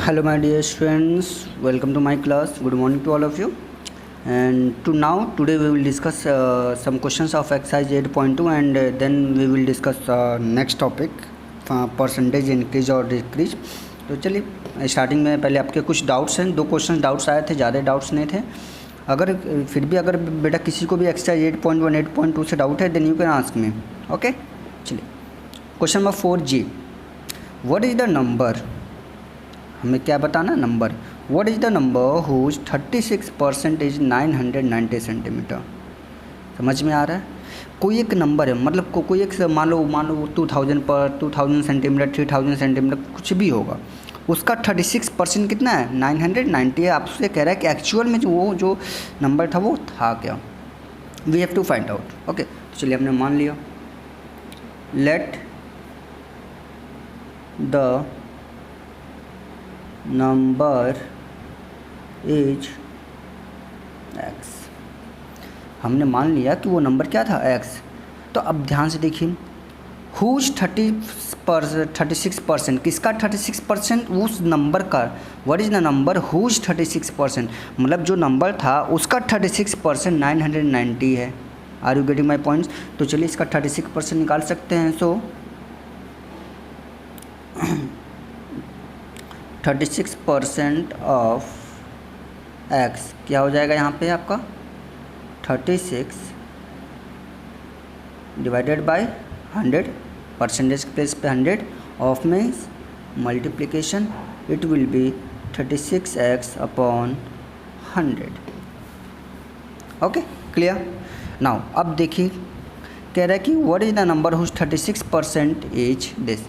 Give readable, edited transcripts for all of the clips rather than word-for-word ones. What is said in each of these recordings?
Hello my dear students, welcome to my class. Good morning to all of you. And today we will discuss some questions of exercise 8.2 and then we will discuss next topic percentage increase और decrease. तो चलिए starting में पहले आपके कुछ doubts हैं, दो question doubts आए थे, ज़्यादा डाउट्स नहीं थे। अगर फिर भी अगर बेटा किसी को भी एक्सरसाइज 8.1 8.2 से डाउट है then you can ask me. Okay चलिए question number 4G, what is the number, हमें क्या बताना number, what is the number whose 36% इज 990 सेंटीमीटर। समझ में आ रहा है? कोई एक नंबर है, मतलब कोई एक मान लो 2000 पर 2000 सेंटीमीटर 3000 सेंटीमीटर कुछ भी होगा, उसका 36% कितना है 990 है। आपसे कह रहा है कि एक्चुअल में वो जो नंबर था वो था क्या, we have to find out. Okay तो चलिए हमने मान लिया, let the number is x, हमने मान लिया कि वो नंबर क्या था x। तो अब ध्यान से देखिए, हुज 36%, किसका 36%, उस नंबर का। What is the number whose 36%, मतलब जो नंबर था उसका 36% 990 है। Are you getting my points? तो चलिए इसका 36% निकाल सकते हैं। सो 36% ऑफ x क्या हो जाएगा यहाँ पे आपका 36 डिवाइडेड बाय 100, परसेंटेज प्लेस पे 100, of means multiplication, it will be 36x upon 100। Okay clear. Now अब देखिए कह रहा है कि what is the number whose 36% is this.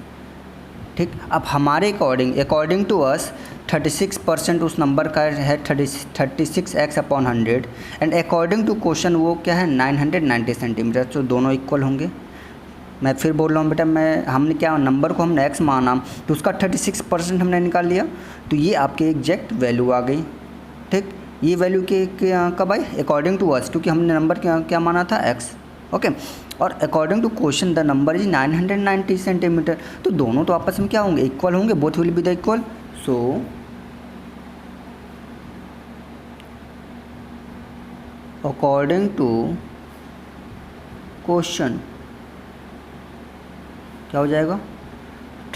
ठीक, अब हमारे अकॉर्डिंग टू अस 36% उस नंबर का है 36x upon 100 and according to question वो क्या है 990 सेंटीमीटर। तो दोनों इक्वल होंगे। मैं फिर बोल रहा हूँ बेटा, हमने क्या नंबर को हमने x माना तो उसका 36% हमने निकाल लिया, तो ये आपके एग्जैक्ट वैल्यू आ गई। ठीक, ये वैल्यू के कब आई अकॉर्डिंग टू अस, क्योंकि हमने नंबर क्या माना था x। ओके और according to question the number is 990 centimetre. तो दोनों तो आपस में क्या होंगे, इक्वल होंगे, both will be the equal. So according to question क्या हो जाएगा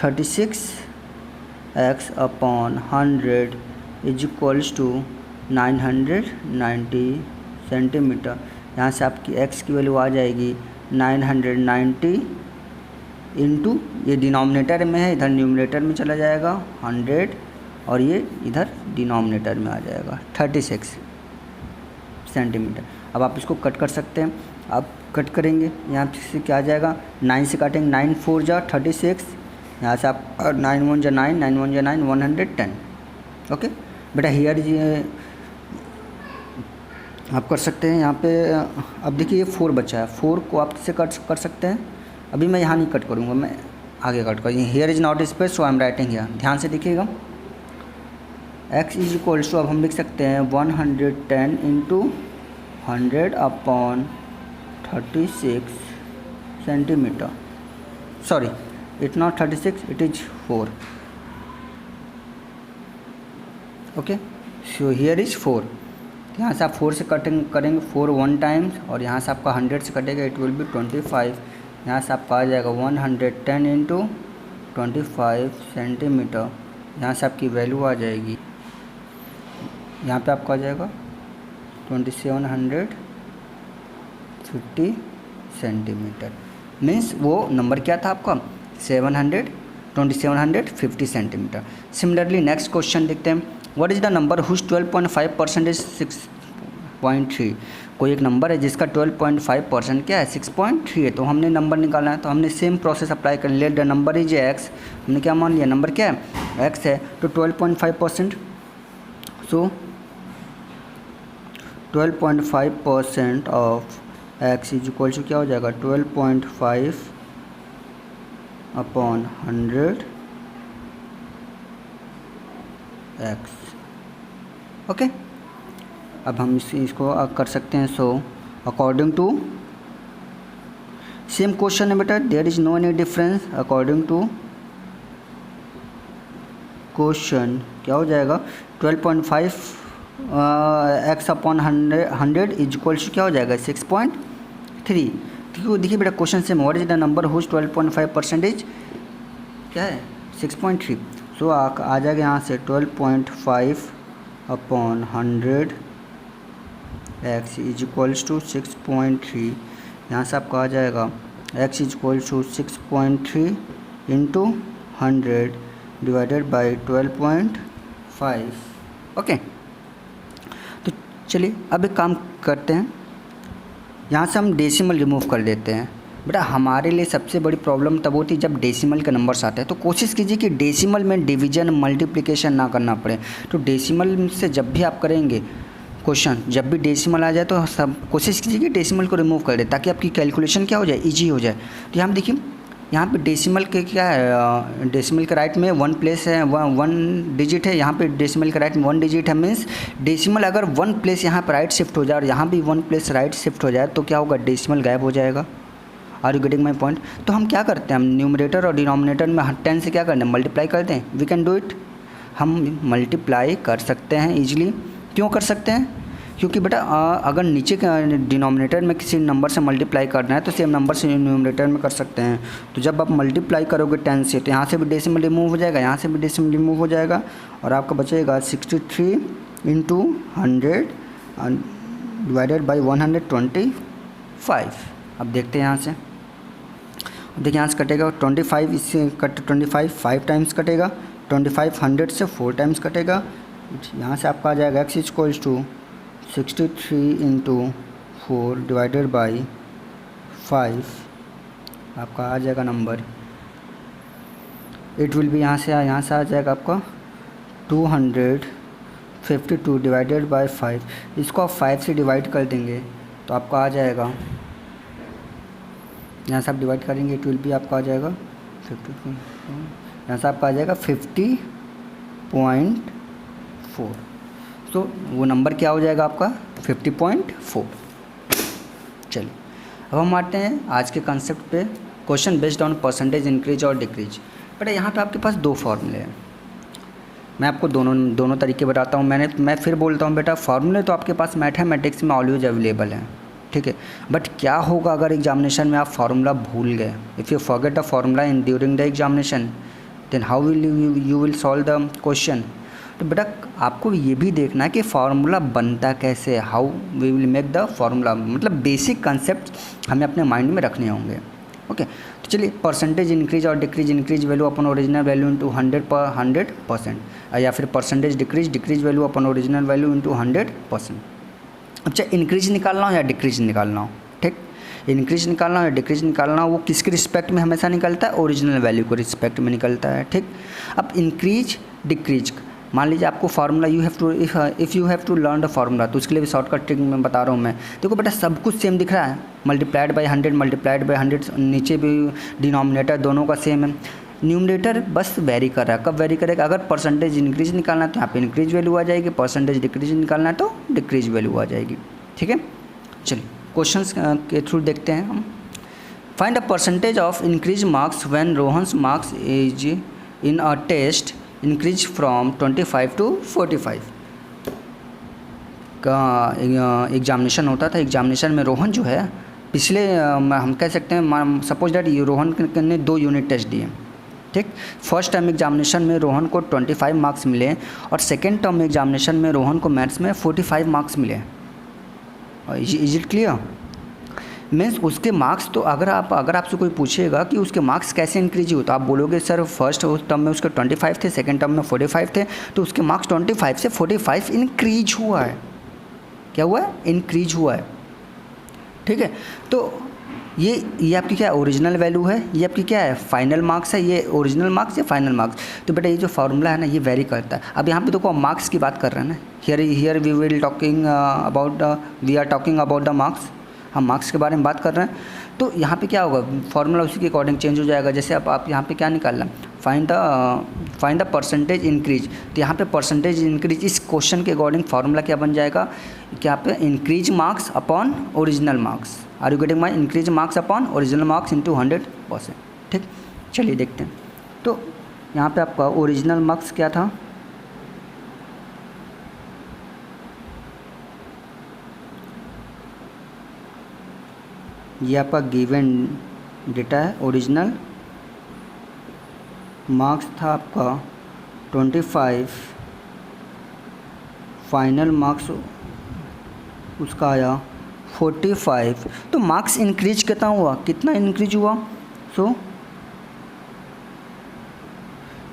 36x upon 100 is equals to 990 centimetre. यहाँ से आपकी x की वैल्यू आ जाएगी 990 इंटू, ये डिनोमिनेटर में है, इधर न्यूमरेटर में चला जाएगा 100 और ये इधर डिनोमिनेटर में आ जाएगा 36 सेंटीमीटर। अब आप इसको कट कर सकते हैं, आप कट करेंगे यहाँ से क्या आ जाएगा, 9 से काटेंगे, 9 4 जा 36, यहाँ से आप 9 1 जा 9, 9 1 जा 9, 110। ओके बेटा हियर ये आप कर सकते हैं यहाँ पे। अब देखिए ये 4 बचा है, 4 को आप किससे कट कर सकते हैं, अभी मैं यहाँ नहीं कट करूँगा, मैं आगे कट करूँगा। Here is not space so I am writing here, ध्यान से देखिएगा। x इज इक्वल्स टू, अब हम लिख सकते हैं 110 into 100 upon 36 centimetre. Sorry it not 36, it is 4। Okay so here is 4, यहाँ से आप 4 से करेंगे 4 1 टाइम्स और यहाँ से आपका 100 से कटेगा, इट विल बी 25। यहाँ से आपका आ जाएगा 110 इंटू 25 सेंटीमीटर। यहाँ से आपकी वैल्यू आ जाएगी, यहाँ पे आपका आ जाएगा 2750 सेंटीमीटर। मीन्स वो नंबर क्या था आपका 2750 सेंटीमीटर। सिमिलरली नेक्स्ट क्वेश्चन देखते हैं, what is the number whose 12.5% is 6.3। कोई एक नंबर है जिसका 12.5% क्या है 6.3 है। तो हमने नंबर निकालना है, तो हमने सेम प्रोसेस अप्लाई कर लिया। द नंबर इज x, हमने क्या मान लिया नंबर क्या है x है, तो 12.5%। So 12.5% of x is equal to क्या हो जाएगा 12.5 अपॉन 100 x। ओके अब हम इसको कर सकते हैं। So according to same question है बेटा, there is no any difference according to question क्या हो जाएगा 12.5 x upon 100 is equals to क्या हो जाएगा 6.3। क्योंकि देखिए बेटा क्वेश्चन से what is the number whose 12.5% क्या है 6.3। सो आ जाएगा यहाँ से 12.5 upon 100 x is equals to 6.3। यहाँ से आपका आ जाएगा x is equals to 6.3 into 100 divided by 12.5। Okay, तो चलिए अब एक काम करते हैं, यहाँ से हम डेसिमल रिमूव कर देते हैं। बेटा हमारे लिए सबसे बड़ी प्रॉब्लम तब होती है जब डेसिमल के नंबर्स आते हैं, तो कोशिश कीजिए कि डेसिमल में डिवीजन मल्टीप्लिकेशन ना करना पड़े। तो डेसिमल से जब भी आप करेंगे क्वेश्चन, जब भी डेसिमल आ जाए तो सब कोशिश कीजिए कि डेसिमल को रिमूव कर दे ताकि आपकी कैलकुलेशन क्या हो जाए, ईजी हो जाए। तो यहाँ पे देखिए, यहाँ पे डेसिमल के क्या है, डेसिमल के राइट में 1 प्लेस है, 1 डिजिट है। यहाँ पे डेसिमल के राइट में 1 डिजिट है, मीन्स डेसिमल अगर 1 प्लेस यहाँ पर राइट शिफ्ट हो जाए और यहाँ भी 1 प्लेस राइट शिफ्ट हो जाए तो क्या होगा, डेसिमल गायब हो जाएगा। Are you getting my point? तो हम क्या करते हैं, हम न्यूमरेटर और डिनोमिनेटर में 10 से क्या करते हैं, मल्टीप्लाई करते हैं। वी कैन डू इट, हम मल्टीप्लाई कर सकते हैं ईजिली। क्यों कर सकते हैं? क्योंकि बेटा अगर नीचे के डिनोमिनेटर में किसी नंबर से मल्टीप्लाई करना है तो सेम नंबर से न्यूमरेटर में कर सकते हैं। तो जब आप मल्टीप्लाई करोगे 10 से तो यहाँ से भी डेसिमल रिमूव हो जाएगा, यहाँ से भी डेसिमल रिमूव हो जाएगा और आपका बचेगा 63 इंटू 100 डिवाइडेड बाई 125। अब देखते हैं यहाँ से, देखिए यहाँ से कटेगा 25, इससे 25 5 टाइम्स कटेगा, 25 100 से 4 टाइम्स कटेगा। यहाँ से आपका आ जाएगा x equals to 63 into 4 divided by 5। आपका आ जाएगा नंबर, इट विल बी यहाँ से आ जाएगा आपका 252 डिवाइडेड बाई 5। इसको आप 5 से डिवाइड कर देंगे तो आपका आ जाएगा, यहाँ से आप डिवाइड करेंगे इट विल बी आपका आ जाएगा 52, यहाँ से आपका आ जाएगा 50.4। तो वो नंबर क्या हो जाएगा आपका 50.4। चलिए अब हम आते हैं आज के कंसेप्ट पे, question based on percentage increase और डिक्रीज। बेटा यहाँ पे आपके पास 2 फॉर्मूले हैं, मैं आपको दोनों तरीके बताता हूँ। मैं फिर बोलता हूँ बेटा, फार्मूले तो आपके पास मैथमेटिक्स में ऑलवेज अवेलेबल हैं, ठीक है। बट क्या होगा अगर एग्जामिनेशन में आप फार्मूला भूल गए, if you forget the formula in during the examination then how will you will solve the question. तो बेटा आपको ये भी देखना है कि फार्मूला बनता कैसे, how we will make the formula, मतलब बेसिक कंसेप्ट हमें अपने माइंड में रखने होंगे। ओके, तो चलिए परसेंटेज इंक्रीज और decrease value upon original value into 100%, या फिर percentage decrease value upon original value into 100%। अब चाहे इंक्रीज निकालना हो या डिक्रीज निकालना हो, ठीक, इंक्रीज निकालना हो या डिक्रीज निकालना हो, वो किसके रिस्पेक्ट में हमेशा निकलता है, ओरिजिनल वैल्यू को रिस्पेक्ट में निकलता है, ठीक। अब इंक्रीज डिक्रीज, मान लीजिए आपको formula if you have to learn the formula, तो उसके लिए भी शॉर्टकट ट्रिक में बता रहा हूँ मैं। देखो बेटा सब कुछ सेम दिख रहा है, मल्टीप्लाइड बाई 100, नीचे भी डिनोमिनेटर दोनों का सेम है, न्यूमरेटर बस वेरी कर रहा है। कब वेरी करेगा, अगर परसेंटेज इंक्रीज निकालना है तो यहाँ पे इंक्रीज वैल्यू आ जाएगी, परसेंटेज डिक्रीज निकालना है तो डिक्रीज वैल्यू आ जाएगी, ठीक है। चलिए क्वेश्चंस के थ्रू देखते हैं हम। Find the percentage of increase marks when Rohan's marks is in a test increase from 25 to 45 का एग्जामिनेशन होता था। एग्जामिनेशन में रोहन जो है पिछले हम कह सकते हैं, सपोज दैट रोहन ने 2 यूनिट टेस्ट दिए, ठीक। फर्स्ट टर्म एग्जामिनेशन में रोहन को 25 मार्क्स मिले और सेकेंड टर्म एग्जामिनेशन में रोहन को मैथ्स में 45 मार्क्स मिले। Is it clear? मीन्स उसके मार्क्स तो अगर आपसे कोई पूछेगा कि उसके मार्क्स कैसे इंक्रीज हुए तो आप बोलोगे सर फर्स्ट टर्म में उसके 25 थे, सेकंड टर्म में 45 थे, तो उसके मार्क्स 25 से 45 इंक्रीज हुआ है। क्या हुआ है? इंक्रीज हुआ है, ठीक है। तो ये आपकी क्या ओरिजिनल वैल्यू है, ये आपकी क्या है फाइनल मार्क्स है, ये ओरिजिनल मार्क्स या फाइनल मार्क्स। तो बेटा ये जो फार्मूला है ना ये वेरी करता है। अब यहाँ पे देखो मार्क्स की बात कर रहे हैं ना, here we are talking about the marks, हम मार्क्स के बारे में बात कर रहे हैं। तो यहाँ पे क्या होगा, फार्मूला उसी के अकॉर्डिंग चेंज हो जाएगा। जैसे अब आप यहाँ पे क्या निकालना, फाइंड द परसेंटेज इंक्रीज, तो यहाँ पे परसेंटेज इंक्रीज इस क्वेश्चन के अकॉर्डिंग फार्मूला क्या बन जाएगा, क्या पे increase marks upon original marks. Are you getting my? Increase marks upon original marks into 100%, ठीक। चलिए देखते हैं। तो यहाँ पे आपका ओरिजिनल मार्क्स क्या था, ये आपका गिवन डेटा है। ओरिजिनल मार्क्स था आपका 25, फाइनल मार्क्स उसका आया 45। तो मार्क्स इंक्रीज कितना हुआ, कितना इंक्रीज हुआ, सो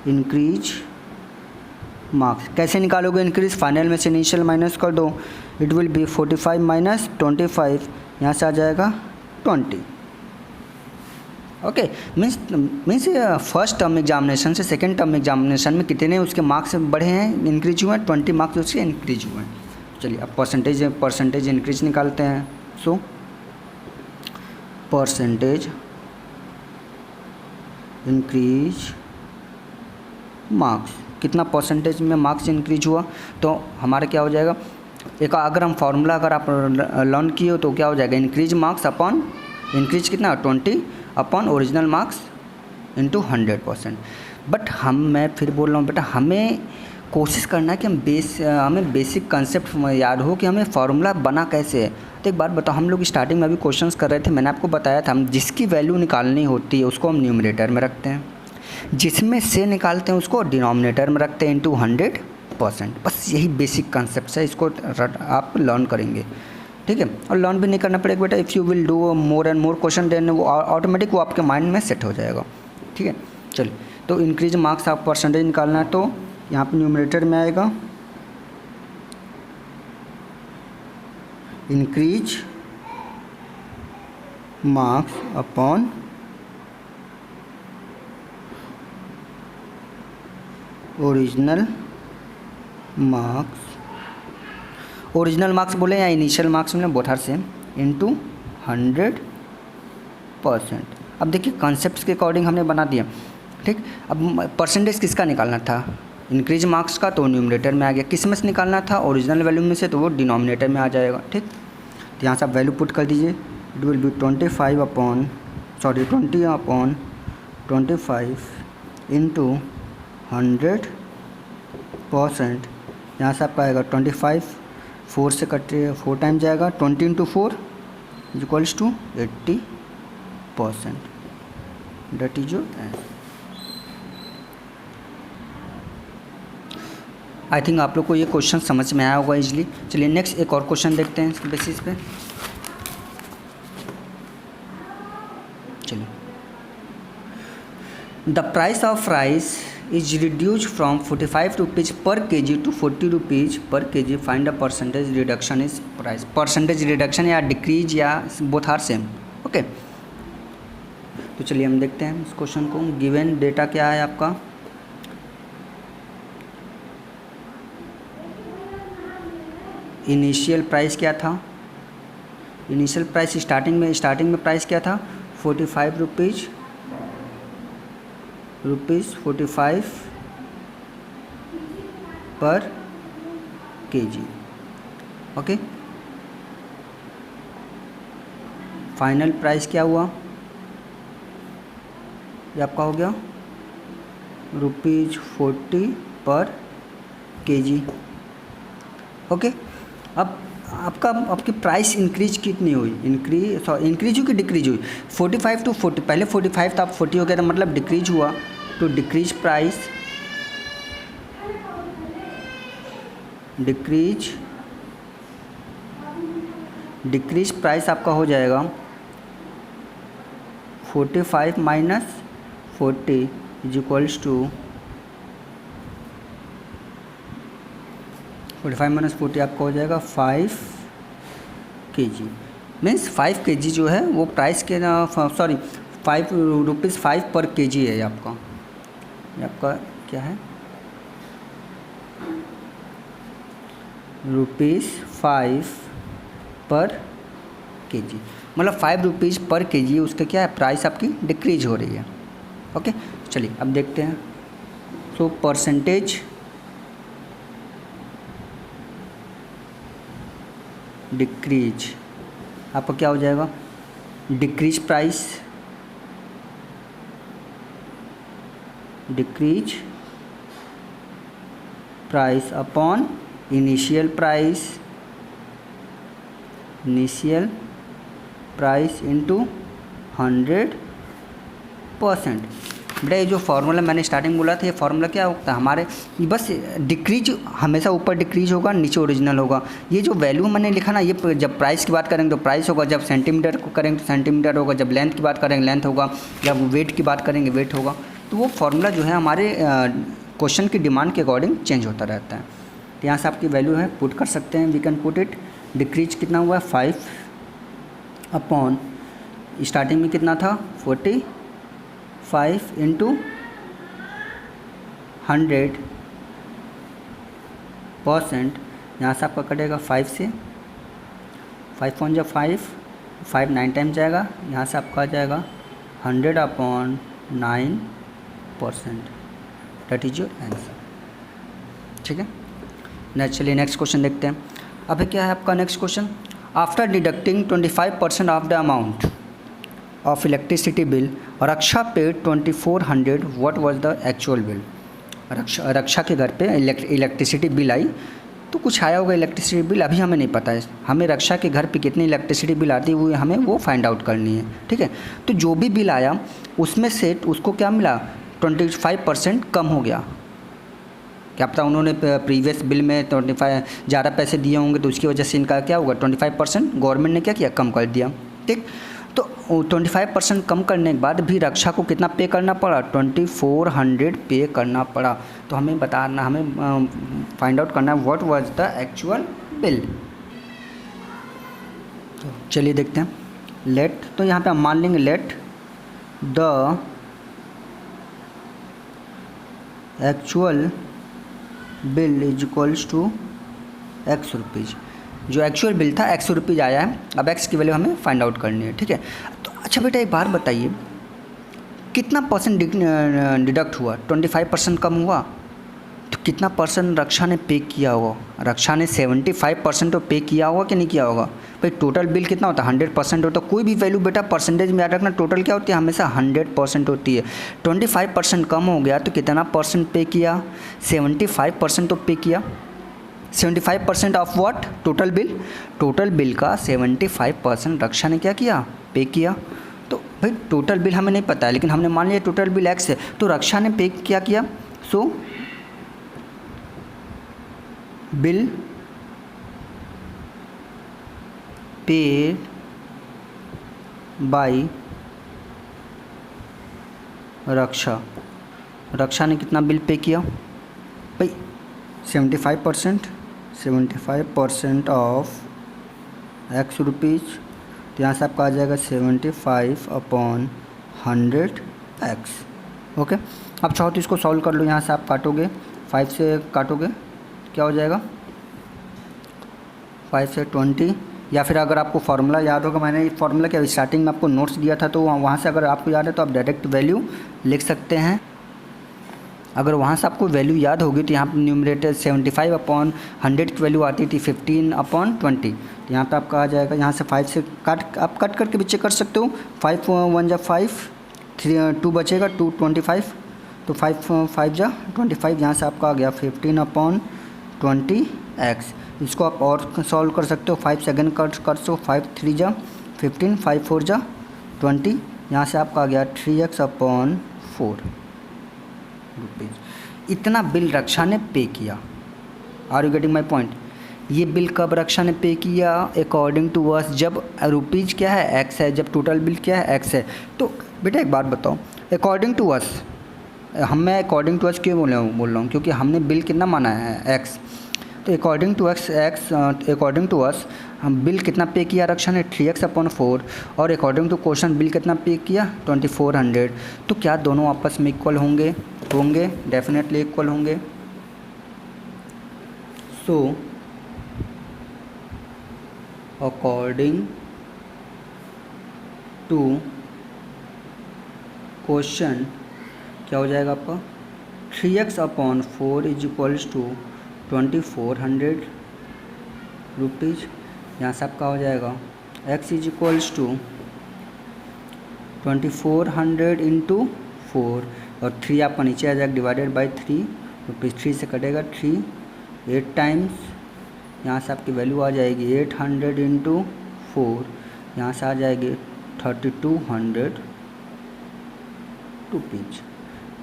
इंक्रीज मार्क्स कैसे निकालोगे इंक्रीज, फाइनल में से इनिशियल माइनस कर दो, इट विल बी 45 माइनस 25, यहाँ से आ जाएगा 20। Okay, means first term examination से सेकेंड टर्म एग्जामिनेशन में कितने उसके मार्क्स बढ़े हैं, इंक्रीज हुए हैं, 20 मार्क्स उसके इंक्रीज हुए हैं। चलिए अब परसेंटेज इंक्रीज निकालते हैं। सो परसेंटेज इंक्रीज मार्क्स, कितना परसेंटेज में मार्क्स इंक्रीज हुआ, तो हमारा क्या हो जाएगा, एक अगर हम फार्मूला अगर आप लर्न किए हो तो क्या हो जाएगा, इंक्रीज मार्क्स अपॉन इंक्रीज कितना 20 upon original marks into 100%। But मैं फिर बोल रहा हूँ बेटा, हमें कोशिश करना है कि हमें बेसिक कंसेप्ट याद हो कि हमें फार्मूला बना कैसे है। तो एक बात बताओ, हम लोग स्टार्टिंग में अभी क्वेश्चंस कर रहे थे, मैंने आपको बताया था हम जिसकी वैल्यू निकालनी होती है उसको हम न्यूमरेटर में रखते हैं, जिसमें से निकालते हैं उसको डिनोमिनेटर में रखते हैं इंटू 100%। बस यही बेसिक कंसेप्ट है, इसको आप लर्न करेंगे, ठीक है। और लर्न भी नहीं करना पड़ेगा बेटा, if you will do more and more question then वो ऑटोमेटिक वो आपके माइंड में सेट हो जाएगा, ठीक है। चलिए, तो इंक्रीज मार्क्स आप परसेंटेज निकालना है, तो यहाँ पे न्यूमरेटर में आएगा increase marks upon original marks बोले या इनिशियल मार्क्स में बोथ आर सेम इंटू 100%। अब देखिए कॉन्सेप्ट्स के अकॉर्डिंग हमने बना दिया, ठीक। अब परसेंटेज किसका निकालना था, इंक्रीज मार्क्स का, तो न्यूमरेटर में आ गया। किस में से निकालना था, ओरिजिनल वैल्यू में से, तो वो डिनोमिनेटर में आ जाएगा, ठीक। तो यहाँ से आप वैल्यू पुट कर दीजिए, it will B 20 upon 25 into 100%। यहाँ से आपका आएगा 25, 4 से कटे 4 टाइम जाएगा, 20 into 4 is equals to 80%। That is your answer. I think आप लोग को ये क्वेश्चन समझ में आया होगा इजली। चलिए नेक्स्ट एक और क्वेश्चन देखते हैं इसके बेसिस पे। चलिए, the price of rice is reduced from 45 rupees per kg to 40 rupees per kg. Find the percentage reduction is price. Percentage reduction या decrease या both are same. ओके, तो चलिए हम देखते हैं इस क्वेश्चन को। गिवन डेटा क्या है आपका, इनिशियल प्राइस क्या था, इनिशियल प्राइस स्टार्टिंग में प्राइस क्या था 45 रुपीज़ 45 पर केजी। ओके, फाइनल प्राइस क्या हुआ, ये आपका हो गया ₹40 पर केजी। ओके, अब आपकी प्राइस इंक्रीज कितनी हुई, इंक्रीज हुई कि डिक्रीज हुई, 45 टू 40, पहले 45 था अब 40 हो गया, तो मतलब डिक्रीज हुआ। तो डिक्रीज प्राइस आपका हो जाएगा 45 minus 40 is equals to 45 minus 40 आपका हो जाएगा 5 kg। मीन्स 5 kg जो है वो प्राइस के 5 रुपीज़ 5 पर kg है। ये आपका क्या है, ₹5 पर kg, मतलब 5 रुपीज़ पर kg उसका क्या है, प्राइस आपकी डिक्रीज हो रही है। ओके, चलिए अब देखते हैं। सो परसेंटेज डिक्रीज आपका क्या हो जाएगा, decrease price decrease price upon initial price into 100%। बेटा ये जो फार्मूला मैंने स्टार्टिंग बोला था, ये फार्मूला क्या होता है हमारे, बस डिक्रीज हमेशा ऊपर डिक्रीज होगा, नीचे ओरिजिनल होगा। ये जो वैल्यू मैंने लिखा ना, ये जब प्राइस की बात करेंगे तो प्राइस होगा, जब सेंटीमीटर को करेंगे तो सेंटीमीटर होगा, जब लेंथ की बात करेंगे लेंथ होगा, जब वेट की बात करेंगे वेट होगा। तो वो फार्मूला जो है हमारे क्वेश्चन की डिमांड के अकॉर्डिंग चेंज होता रहता है। तो यहाँ से आपकी वैल्यू है पुट कर सकते हैं, we can put it. Decrease कितना हुआ 5 अपॉन स्टार्टिंग में कितना था 45 इंटू 100%। यहाँ से आपका कटेगा 5 से, 5 × 5, 5 9 टाइम जाएगा, यहाँ से आपका आ जाएगा 100/9%। That is your answer. ठीक है, नेक्स्ट चलिए नेक्स्ट क्वेश्चन देखते हैं। अभी क्या है आपका next question, after deducting 25% of the amount of electricity bill Raksha paid 2400, what was the actual bill. Raksha के घर पे इलेक्ट्रिसिटी बिल आई, तो कुछ आया होगा इलेक्ट्रिसिटी बिल, अभी हमें नहीं पता है। हमें रक्षा के घर पे कितनी इलेक्ट्रिसिटी बिल आती है वो हमें वो फाइंड आउट करनी है। ठीक है, तो जो भी बिल आया उसमें से उसको क्या मिला 25% कम हो गया। क्या पता उन्होंने प्रीवियस बिल में 25 ज़्यादा पैसे दिए होंगे, तो उसकी वजह से इनका क्या होगा 25% गवर्नमेंट ने क्या किया कम कर दिया। ठीक, तो 25% कम करने के बाद भी रक्षा को कितना पे करना पड़ा 2400 पे करना पड़ा। तो हमें बताना, हमें फाइंड आउट करना है what was the actual bill. तो चलिए देखते हैं। लेट, तो यहाँ पे हम मान लेंगे let the actual bill is equals to X rupees. जो एक्चुअल बिल था X रुपीज़ आया है, अब X की वैल्यू हमें फाइंड आउट करनी है। ठीक है, तो अच्छा बेटा एक बार बताइए कितना परसेंट डिडक्ट हुआ, 25% कम हुआ, तो कितना परसेंट रक्षा ने पे किया होगा। रक्षा ने 75% तो पे किया होगा कि नहीं किया होगा। भाई टोटल बिल कितना होता है 100% होता है। कोई भी वैल्यू बेटा परसेंटेज में याद रखना, टोटल क्या होती है हमेशा 100% होती है। 25% कम हो गया तो कितना परसेंट पे किया 75% तो पे किया। 75% of what total bill, total bill का 75% रक्षा ने क्या किया पे किया। तो भाई टोटल बिल हमें नहीं पता है, लेकिन हमने मान लिया टोटल बिल X है, तो रक्षा ने पे क्या किया। सो बिल पेड बाय रक्षा, रक्षा ने कितना बिल पे किया भाई 75% ऑफ X रुपीज़। तो यहाँ से आपका आ जाएगा 75/100X। ओके, अब चाहो तो इसको सॉल्व कर लो। यहाँ से आप काटोगे 5 से काटोगे क्या हो जाएगा 5 से 20, या फिर अगर आपको फार्मूला याद होगा, मैंने ये फार्मूला क्या स्टार्टिंग में आपको नोट्स दिया था, तो वहाँ से अगर आपको याद है तो आप डायरेक्ट वैल्यू लिख सकते हैं। अगर वहाँ से आपको वैल्यू याद होगी तो यहाँ पर न्यूमरेटर 75/100 की वैल्यू आती थी 15/20। तो यहाँ पे आपका आ जाएगा, यहाँ से 5 से आप कट करके भी चेक कर सकते हो। 5 1 जा 5, 2 बचेगा 2 25, तो 5 5 जा 25, यहाँ से आपका आ गया 15/20X। इसको आप और सॉल्व कर सकते हो, 5 सेकेंड कट कर सो, 5 3 जा 15, 5 4 जा 20, यहाँ से आपका आ गया 3X/4 रुपीज़। इतना बिल रक्षा ने पे किया। Are you getting my point. ये बिल कब रक्षा ने पे किया अकॉर्डिंग टू अस, जब रुपीज़ क्या है X है, जब टोटल बिल क्या है X है। तो बेटा एक बात बताओ, अकॉर्डिंग टू अस, मैं अकॉर्डिंग टू अस क्यों बोल रहा हूँ, क्योंकि हमने बिल कितना माना है X। तो according to according to us हम बिल कितना पे किया रक्षा ने 3X/4, और अकॉर्डिंग टू क्वेश्चन बिल कितना पे किया 2400। तो क्या दोनों आपस में इक्वल होंगे, डेफिनेटली इक्वल होंगे। सो अकॉर्डिंग टू क्वेश्चन क्या हो जाएगा आपका 3X/4 is equals to 2400 rupees. यहाँ से आपका हो जाएगा X is equals to 2400 into 4, और 3 आपका नीचे आ जाएगा डिवाइडेड बाई 3, तो 3 से कटेगा 3, 8 टाइम्स, यहाँ से आपकी वैल्यू आ जाएगी 800 इंटू 4, यहाँ से आ जाएगी 3200 rupees.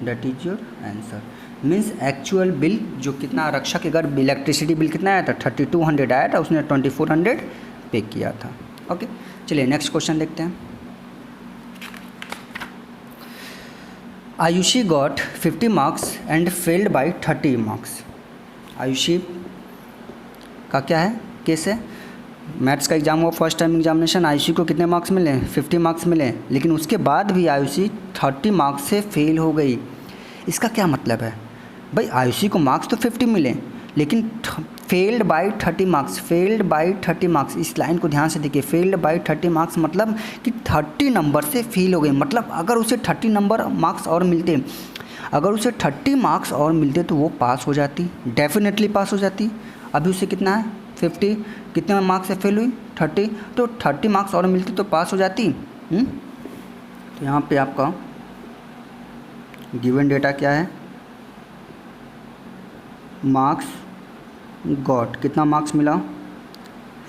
That is your answer. Means actual bill जो कितना आरक्षक के घर इलेक्ट्रिसिटी बिल कितना आया था 3200 आया था, उसने 2400 पे किया था। ओके, चलिए नेक्स्ट क्वेश्चन देखते हैं। Ayushi got 50 marks and failed by 30 marks. Ayushi का क्या है केस है, मैथ्स का एग्जाम हुआ फर्स्ट टाइम एग्जामिनेशन, आयुषी को कितने मार्क्स मिले 50 मार्क्स मिले, लेकिन उसके बाद भी आयुषी 30 मार्क्स से फेल हो गई। इसका क्या मतलब है भाई, आयुषी को मार्क्स तो 50 मिले लेकिन failed by 30 marks, failed by 30 marks, इस लाइन को ध्यान से देखिए, फेल्ड बाय 30 मार्क्स मतलब कि 30 नंबर से फेल हो गई। मतलब अगर उसे 30 नंबर मार्क्स और मिलते, अगर उसे 30 मार्क्स और मिलते तो वो पास हो जाती, डेफिनेटली पास हो जाती। अभी उसे कितना है 50, कितने मार्क्स से फेल हुई 30, तो 30 मार्क्स और मिलते तो पास हो जाती। तो यहाँ पे आपका गिवन डेटा क्या है, मार्क्स गॉट, कितना मार्क्स मिला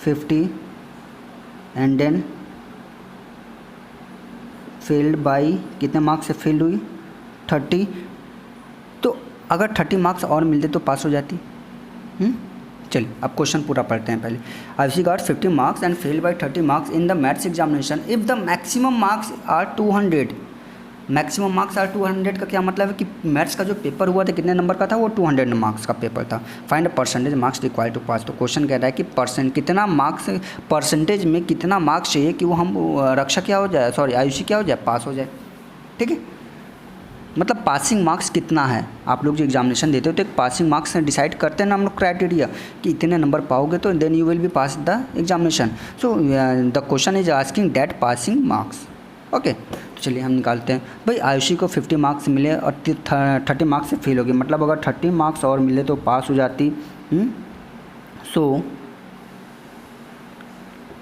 50 एंड देन फेल्ड बाई कितने मार्क्स से फेल हुई 30, तो अगर 30 मार्क्स और मिलते तो पास हो जाती। चलिए अब क्वेश्चन पूरा पढ़ते हैं पहले। Ayushi got 50 marks and fail by 30 marks in the maths examination if the maximum marks are 200। Maximum marks are 200 का क्या मतलब है कि मैथ्स का जो पेपर हुआ था कितने नंबर का था, वो 200 मार्क्स का पेपर था। Find percentage marks required to pass. तो क्वेश्चन कह रहा है कि कितना मार्क्स, परसेंटेज में कितना मार्क्स चाहिए कि वो हम रक्षा क्या हो जाए, सॉरी आयुषी क्या हो जाए, पास हो जाए। ठीक है, मतलब पासिंग मार्क्स कितना है, आप लोग जो एग्जामिनेशन देते हो तो एक पासिंग मार्क्स डिसाइड करते हैं ना हम लोग क्राइटेरिया कि इतने नंबर पाओगे तो then you will be pass the examination. So the question is asking that passing marks. Okay, तो चलिए हम निकालते हैं। भाई आयुषी को 50 मार्क्स मिले और 30 मार्क्स से फेल हो गई, मतलब अगर 30 मार्क्स और मिले तो पास हो जाती। सो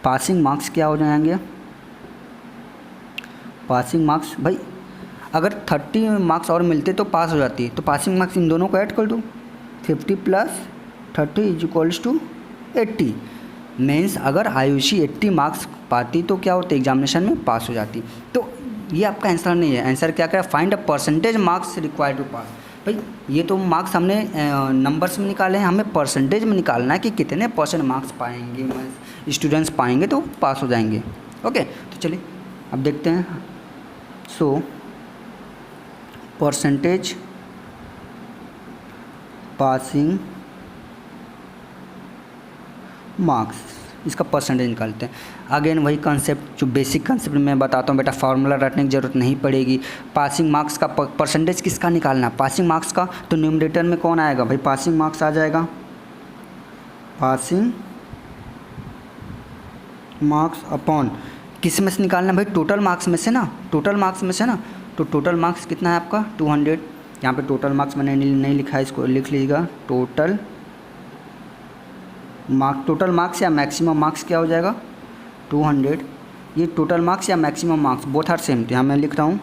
पासिंग मार्क्स क्या हो जाएंगे, पासिंग मार्क्स भाई अगर 30 मार्क्स और मिलते तो पास हो जाती, तो पासिंग मार्क्स इन दोनों को ऐड कर दूँ, 50 plus 30 is equals to 80। Means अगर आयुषी 80 मार्क्स पाती तो क्या होती, एग्जामिनेशन में पास हो जाती। तो ये आपका आंसर नहीं है, आंसर क्या करें, find a percentage marks required to pass. भाई ये तो मार्क्स हमने नंबर्स में निकाले हैं, हमें परसेंटेज में निकालना है कि कितने परसेंट मार्क्स पाएंगे स्टूडेंट्स पाएंगे तो पास हो जाएंगे। ओके, तो चलिए अब देखते हैं। सो परसेंटेज पासिंग मार्क्स, इसका परसेंटेज निकालते हैं। अगेन वही कंसेप्ट जो बेसिक कंसेप्ट मैं बताता हूँ बेटा, फार्मूला रटने की ज़रूरत नहीं पड़ेगी। पासिंग मार्क्स का परसेंटेज किसका निकालना है, पासिंग मार्क्स का, तो न्यूमरेटर में कौन आएगा भाई, पासिंग मार्क्स आ जाएगा। पासिंग मार्क्स अपॉन किस में से निकालना है भाई, टोटल मार्क्स में से ना, टोटल मार्क्स में से ना। तो टोटल मार्क्स कितना है आपका 200, यहाँ पे टोटल मार्क्स मैंने नहीं लिखा है, इसको लिख लीजिएगा। टोटल मार्क्स या मैक्सिमम मार्क्स क्या हो जाएगा 200, ये टोटल मार्क्स या maximum marks both are same, तो यहाँ मैं लिख रहा हूँ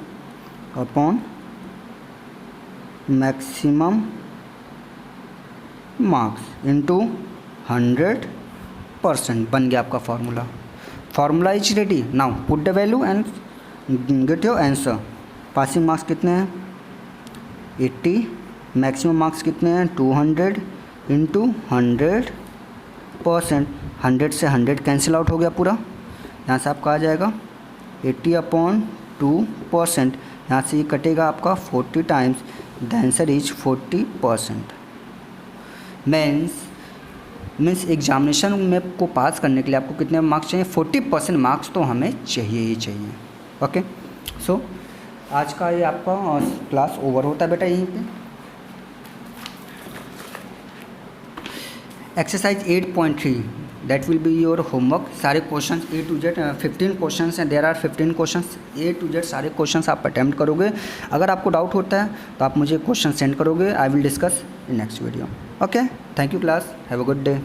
अपॉन मैक्सिमम मार्क्स इंटू 100%, बन गया आपका formula. Formula is ready, now put the value and get your answer. Passing marks कितने हैं 80, मैक्सिमम मार्क्स कितने हैं 200 इंटू 100%। 100 से 100 कैंसिल आउट हो गया पूरा, यहाँ से आपका आ जाएगा 80/2%, यहाँ से ये कटेगा आपका 40 times, the answer is 40%। Means examination में को पास करने के लिए आपको कितने मार्क्स चाहिए, 40% मार्क्स तो हमें चाहिए ही चाहिए। ओके, सो आज का ये आपका क्लास ओवर होता है बेटा यहीं पे। Exercise 8.3 that will be your homework. सारे questions A to Z 15 questions हैं, there are 15 questions A to Z सारे क्वेश्चंस आप अटैम्प्ट करोगे। अगर आपको डाउट होता है तो आप मुझे क्वेश्चन सेंड करोगे, I will discuss in next video. Okay, thank you class, have a good day.